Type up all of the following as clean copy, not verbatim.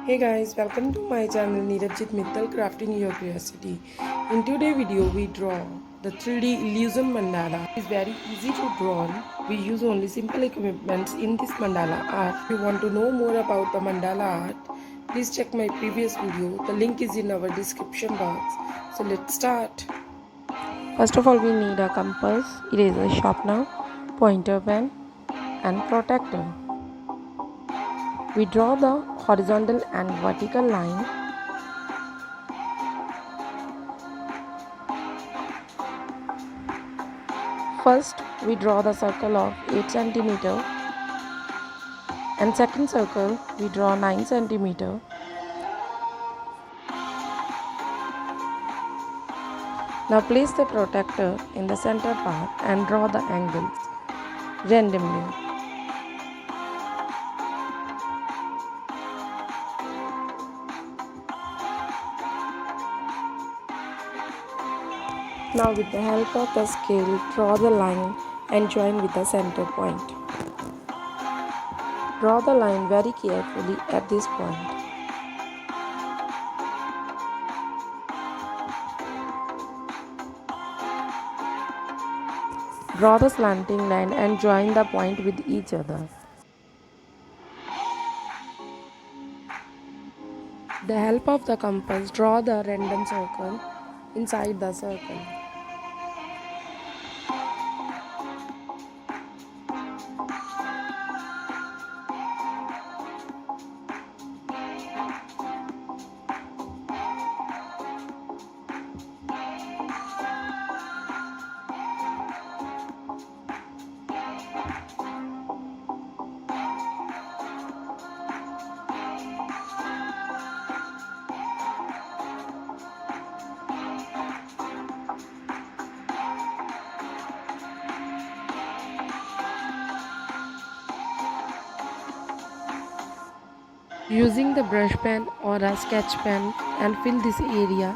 Hey guys, welcome to my channel NIRRPJEETT MIITTAL Crafting Your Curiosity. In today's video, we draw the 3D illusion mandala. It's very easy to draw. We use only simple equipments in this mandala art. If you want to know more about the mandala art, please check my previous video. The link is in our description box. So let's start. First of all, we need a compass, eraser sharpener, pointer pen and protractor. We draw the horizontal and vertical line. First, we draw the circle of 8 cm and second circle we draw 9 cm. Now place the protractor in the center part and draw the angles randomly. Now with the help of the scale, draw the line and join with the center point. Draw the line very carefully at this point. Draw the slanting line and join the point with each other. With the help of the compass, draw the random circle inside the circle. Using the brush pen or a sketch pen and fill this area.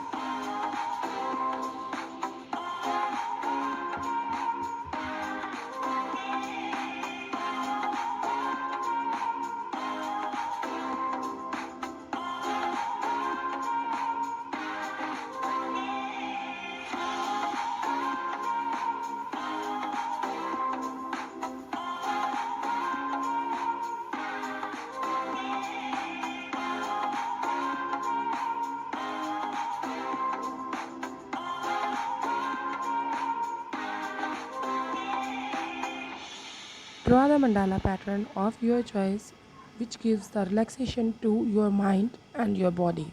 Draw the mandala pattern of your choice, which gives the relaxation to your mind and your body.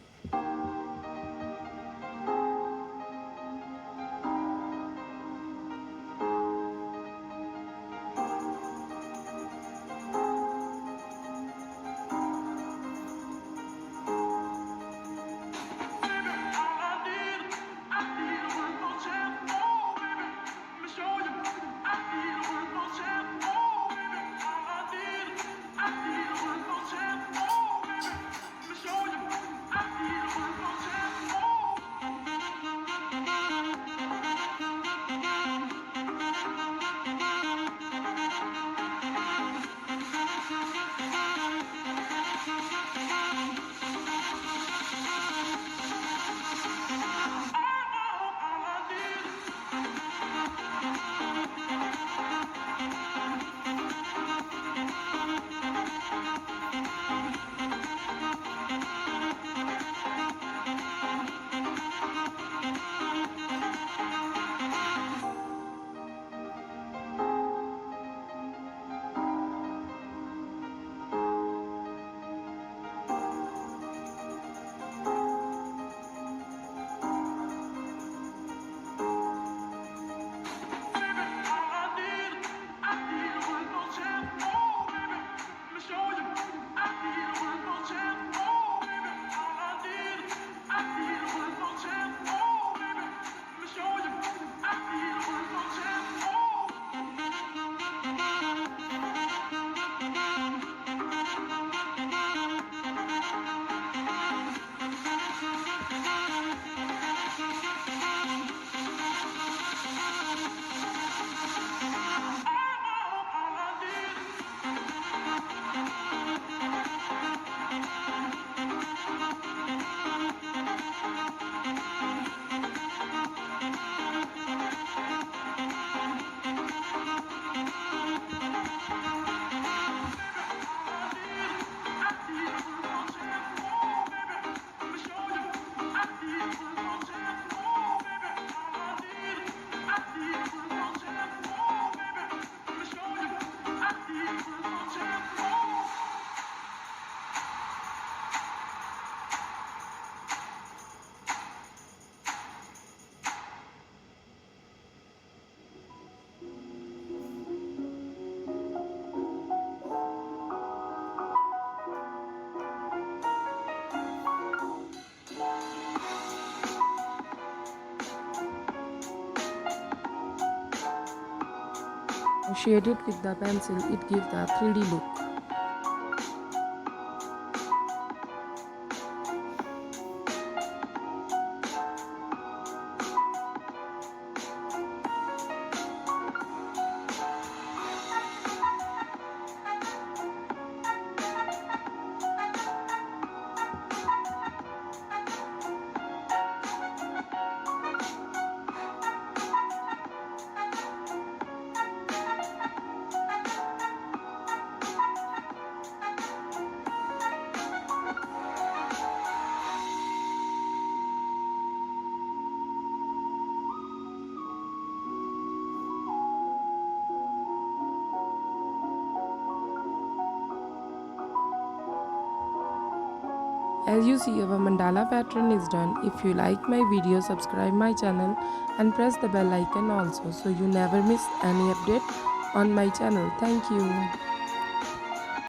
Shaded with the pencil, it gives the 3D look. As you see, our mandala pattern is done. If you like my video, subscribe my channel and press the bell icon also so you never miss any update on my channel. Thank you.